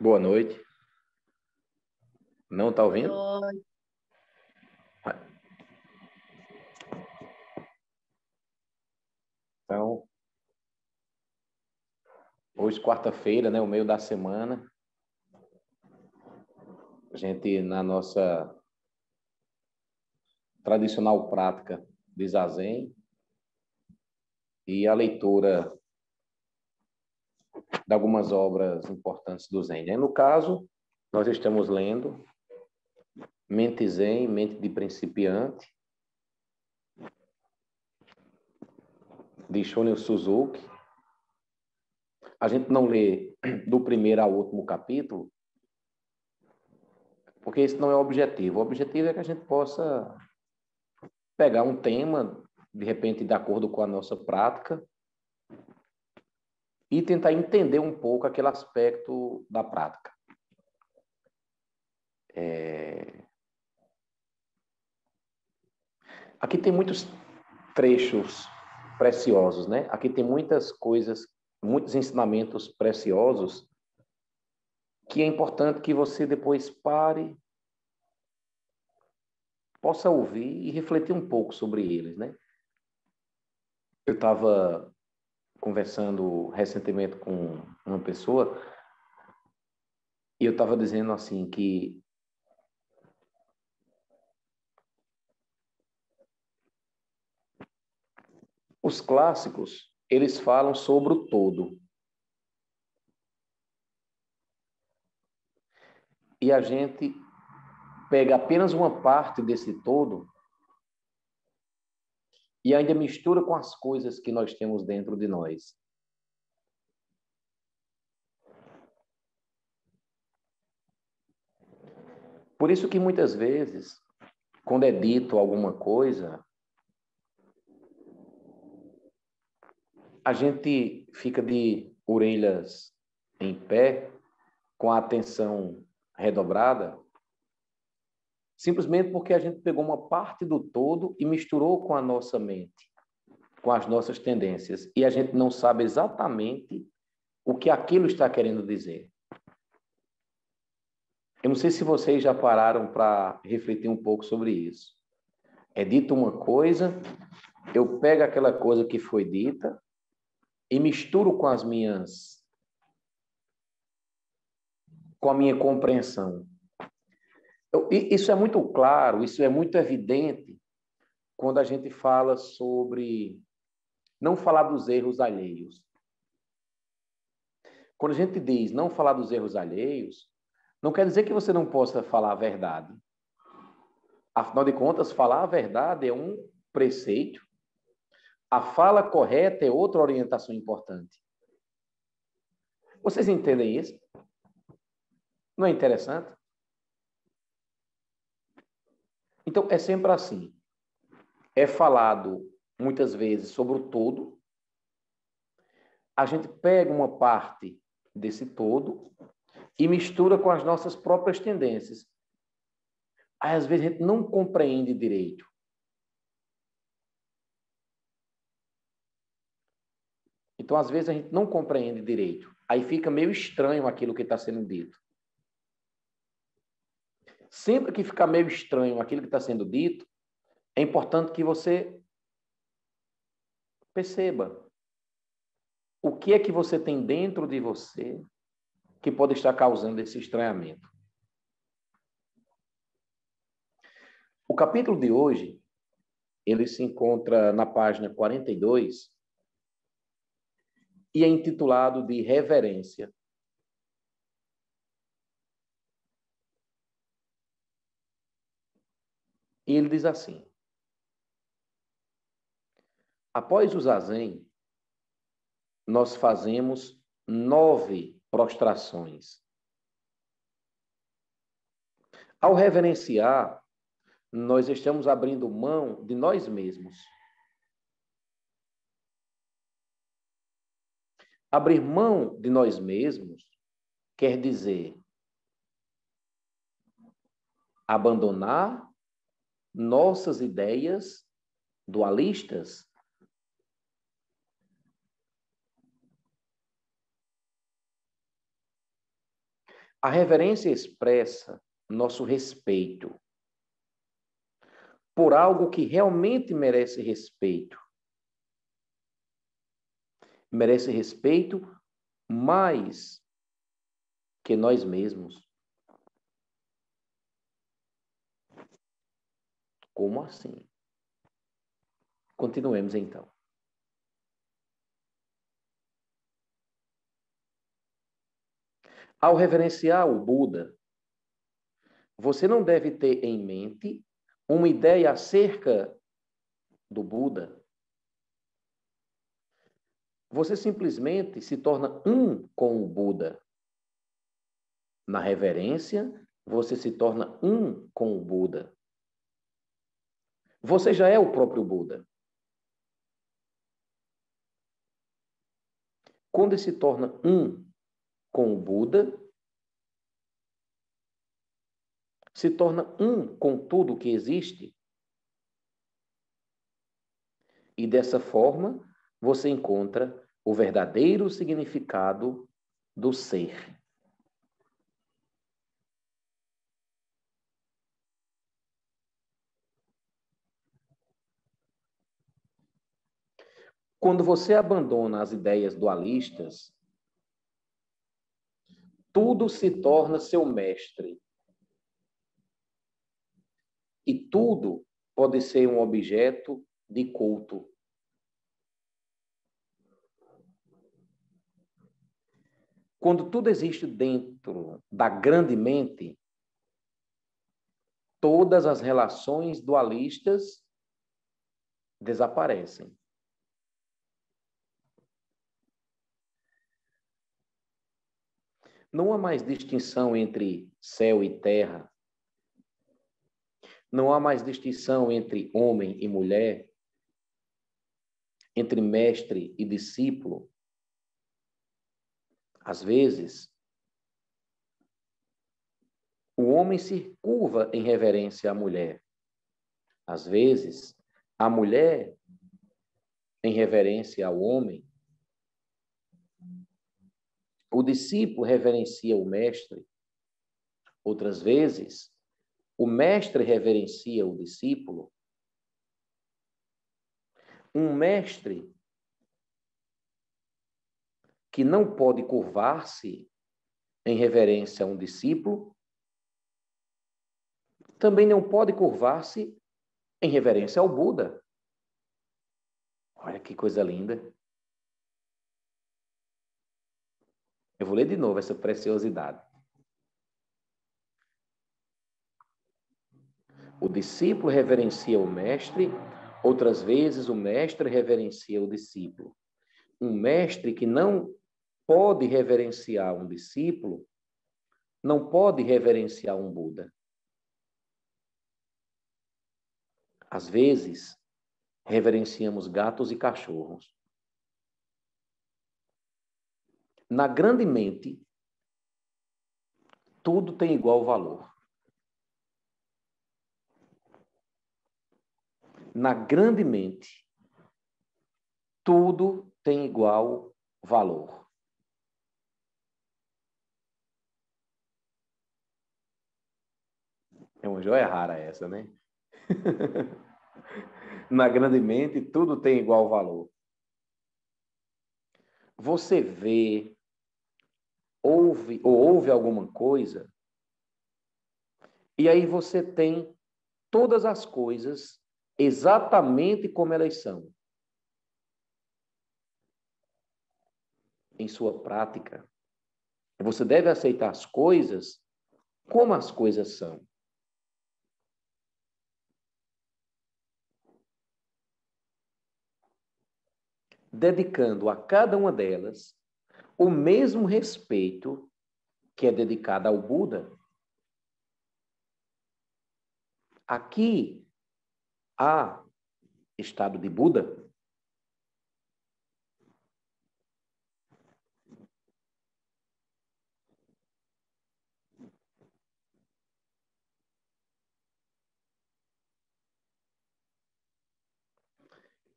Boa noite. Não está ouvindo? Boa noite. Então, hoje, quarta-feira, né, o meio da semana, a gente, na nossa tradicional prática de Zazen, e a leitura de algumas obras importantes do Zen. E no caso, nós estamos lendo Mente Zen, Mente de Principiante, de Shunryu Suzuki. A gente não lê do primeiro ao último capítulo, porque esse não é o objetivo. O objetivo é que a gente possa pegar um tema, de repente, de acordo com a nossa prática, e tentar entender um pouco aquele aspecto da prática. Aqui tem muitos trechos preciosos, né? Aqui tem muitas coisas, muitos ensinamentos preciosos que é importante que você depois pare, possa ouvir e refletir um pouco sobre eles, né? Eu estava conversando recentemente com uma pessoa e eu estava dizendo assim que os clássicos, eles falam sobre o todo. E a gente pega apenas uma parte desse todo e ainda mistura com as coisas que nós temos dentro de nós. Por isso que muitas vezes, quando é dito alguma coisa, a gente fica de orelhas em pé, com a atenção redobrada, simplesmente porque a gente pegou uma parte do todo e misturou com a nossa mente, com as nossas tendências, e a gente não sabe exatamente o que aquilo está querendo dizer. Eu não sei se vocês já pararam para refletir um pouco sobre isso. É dito uma coisa, eu pego aquela coisa que foi dita e misturo com a minha compreensão. Isso é muito claro, isso é muito evidente quando a gente fala sobre não falar dos erros alheios. Quando a gente diz não falar dos erros alheios, não quer dizer que você não possa falar a verdade. Afinal de contas, falar a verdade é um preceito. A fala correta é outra orientação importante. Vocês entendem isso? Não é interessante? Então, é sempre assim. É falado, muitas vezes, sobre o todo. A gente pega uma parte desse todo e mistura com as nossas próprias tendências. Aí, às vezes, a gente não compreende direito. Então, às vezes, a gente não compreende direito. Aí fica meio estranho aquilo que está sendo dito. Sempre que ficar meio estranho aquilo que está sendo dito, é importante que você perceba o que é que você tem dentro de você que pode estar causando esse estranhamento. O capítulo de hoje, ele se encontra na página 42 e é intitulado de Reverência. E ele diz assim: após o zazen, nós fazemos 9 prostrações. Ao reverenciar, nós estamos abrindo mão de nós mesmos. Abrir mão de nós mesmos quer dizer abandonar nossas ideias dualistas. A reverência expressa nosso respeito por algo que realmente merece respeito. Merece respeito mais que nós mesmos. Como assim? Continuemos então. Ao reverenciar o Buda, você não deve ter em mente uma ideia acerca do Buda. Você simplesmente se torna um com o Buda. Na reverência, você se torna um com o Buda. Você já é o próprio Buda. Quando se torna um com o Buda, se torna um com tudo que existe. E dessa forma, você encontra o verdadeiro significado do ser. Quando você abandona as ideias dualistas, tudo se torna seu mestre. E tudo pode ser um objeto de culto. Quando tudo existe dentro da grande mente, todas as relações dualistas desaparecem. Não há mais distinção entre céu e terra. Não há mais distinção entre homem e mulher, entre mestre e discípulo. Às vezes, o homem se curva em reverência à mulher. Às vezes, a mulher em reverência ao homem. O discípulo reverencia o mestre. Outras vezes, o mestre reverencia o discípulo. Um mestre que não pode curvar-se em reverência a um discípulo, também não pode curvar-se em reverência ao Buda. Olha que coisa linda. Eu vou ler de novo essa preciosidade. O discípulo reverencia o mestre, outras vezes o mestre reverencia o discípulo. Um mestre que não pode reverenciar um discípulo, não pode reverenciar um Buda. Às vezes, reverenciamos gatos e cachorros. Na grande mente, tudo tem igual valor. Na grande mente, tudo tem igual valor. É uma joia rara essa, né? Na grande mente, tudo tem igual valor. Você vê, ouve alguma coisa, e aí você tem todas as coisas exatamente como elas são. Em sua prática, você deve aceitar as coisas como as coisas são. Dedicando a cada uma delas o mesmo respeito que é dedicado ao Buda. Aqui há estado de Buda.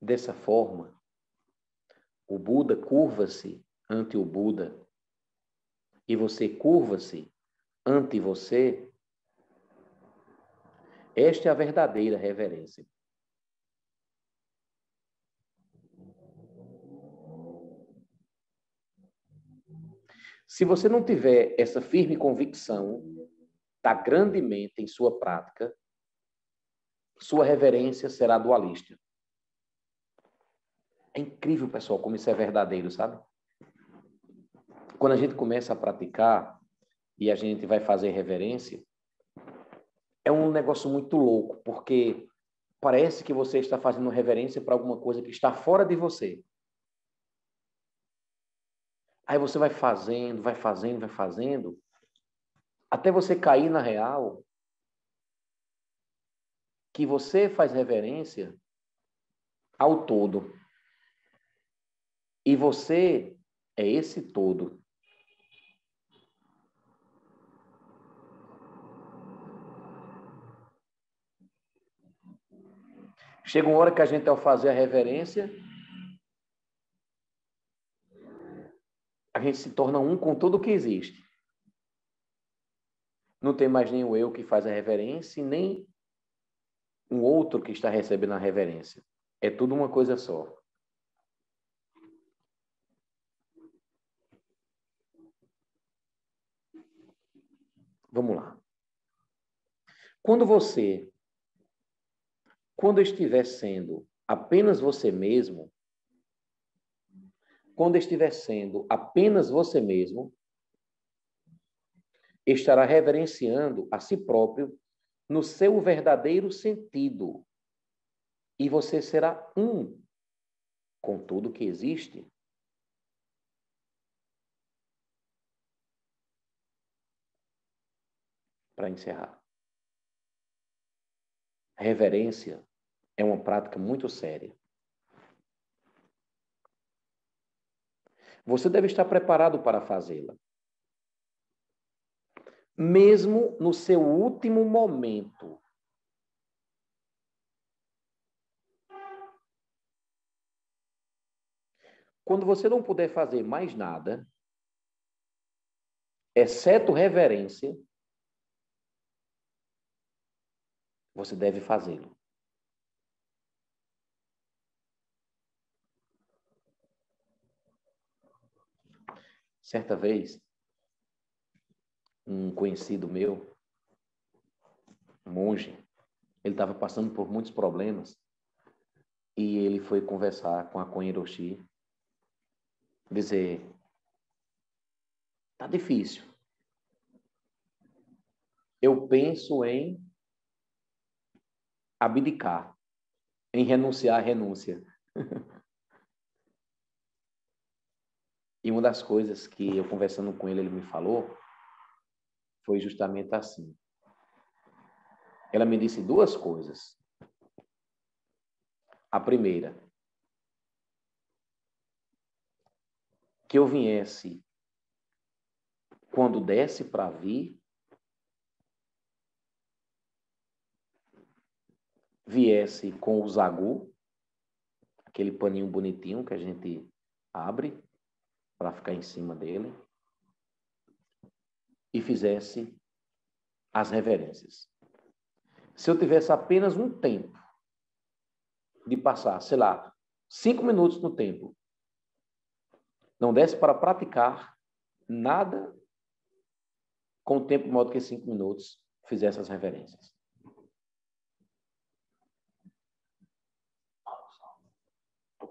Dessa forma, o Buda curva-se ante o Buda e você curva-se ante você, esta é a verdadeira reverência. Se você não tiver essa firme convicção, está grandemente em sua prática, sua reverência será dualista. É incrível, pessoal, como isso é verdadeiro, sabe? Quando a gente começa a praticar e a gente vai fazer reverência, é um negócio muito louco, porque parece que você está fazendo reverência para alguma coisa que está fora de você. Aí você vai fazendo, até você cair na real que você faz reverência ao todo. E você é esse todo. Chega uma hora que a gente, ao fazer a reverência, a gente se torna um com tudo que existe. Não tem mais nem o eu que faz a reverência e nem um outro que está recebendo a reverência. É tudo uma coisa só. Vamos lá. Quando estiver sendo apenas você mesmo, estará reverenciando a si próprio no seu verdadeiro sentido. E você será um com tudo que existe. Para encerrar. Reverência é uma prática muito séria. Você deve estar preparado para fazê-la. Mesmo no seu último momento. Quando você não puder fazer mais nada, exceto reverência, você deve fazê-lo. Certa vez, um conhecido meu, um monge, ele estava passando por muitos problemas e ele foi conversar com a Koen Roshi, dizer, tá difícil. Eu penso em abdicar, em renunciar à renúncia. E uma das coisas que eu conversando com ele, ele me falou, foi justamente assim. Ela me disse duas coisas. A primeira, que eu viesse, quando desse para vir, viesse com o zagu, aquele paninho bonitinho que a gente abre para ficar em cima dele, e fizesse as reverências. Se eu tivesse apenas um tempo de passar, sei lá, 5 minutos no tempo, não desse para praticar nada com tempo maior do que 5 minutos, fizesse as reverências.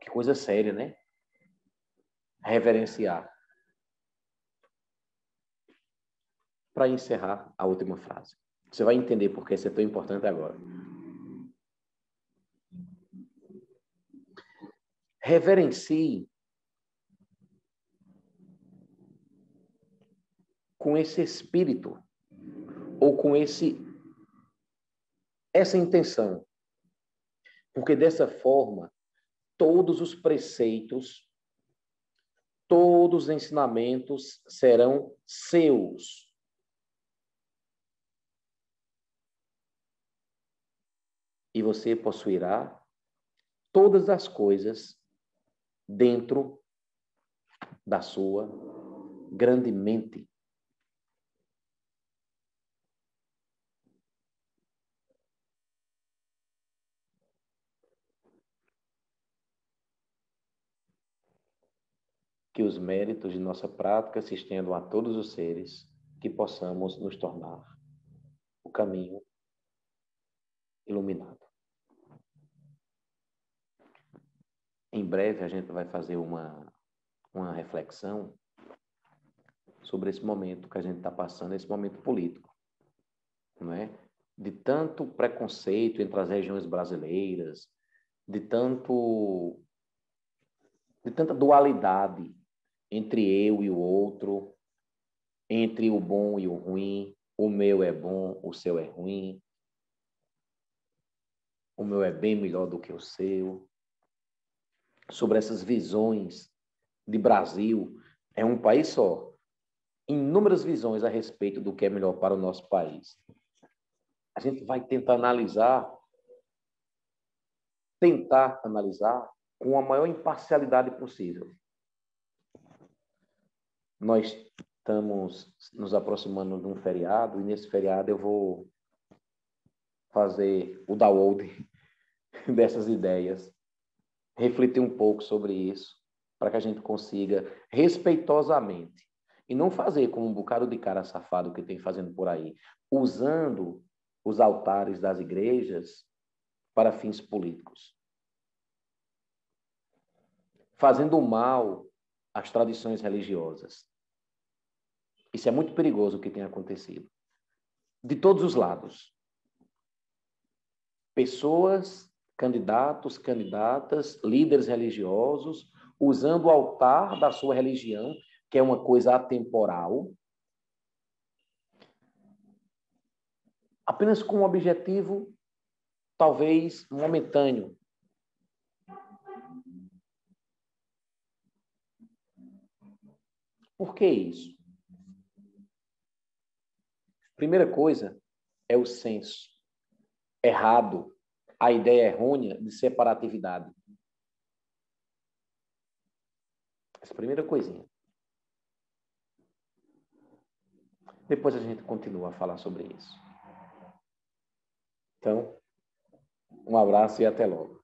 Que coisa séria, né? Reverenciar. Para encerrar a última frase. Você vai entender por que isso é tão importante agora. Reverencie com esse espírito ou com essa intenção. Porque dessa forma, todos os preceitos, todos os ensinamentos serão seus. E você possuirá todas as coisas dentro da sua grande mente. que os méritos de nossa prática se estendam a todos os seres, que possamos nos tornar o caminho iluminado. Em breve a gente vai fazer uma reflexão sobre esse momento que a gente está passando, esse momento político, não é? De tanto preconceito entre as regiões brasileiras, de tanta dualidade entre eu e o outro, entre o bom e o ruim, o meu é bom, o seu é ruim, o meu é bem melhor do que o seu, sobre essas visões de Brasil. É um país só, inúmeras visões a respeito do que é melhor para o nosso país. A gente vai tentar analisar com a maior imparcialidade possível. Nós estamos nos aproximando de um feriado, e nesse feriado eu vou fazer o download dessas ideias, refletir um pouco sobre isso, para que a gente consiga, respeitosamente, e não fazer como um bocado de cara safado que tem fazendo por aí, usando os altares das igrejas para fins políticos, fazendo mal às tradições religiosas. Isso é muito perigoso o que tem acontecido. De todos os lados. Pessoas, candidatos, candidatas, líderes religiosos, usando o altar da sua religião, que é uma coisa atemporal, apenas com um objetivo, talvez, momentâneo. Por que isso? Primeira coisa é o senso errado, a ideia errônea de separatividade. Essa primeira coisinha. Depois a gente continua a falar sobre isso. Então, um abraço e até logo.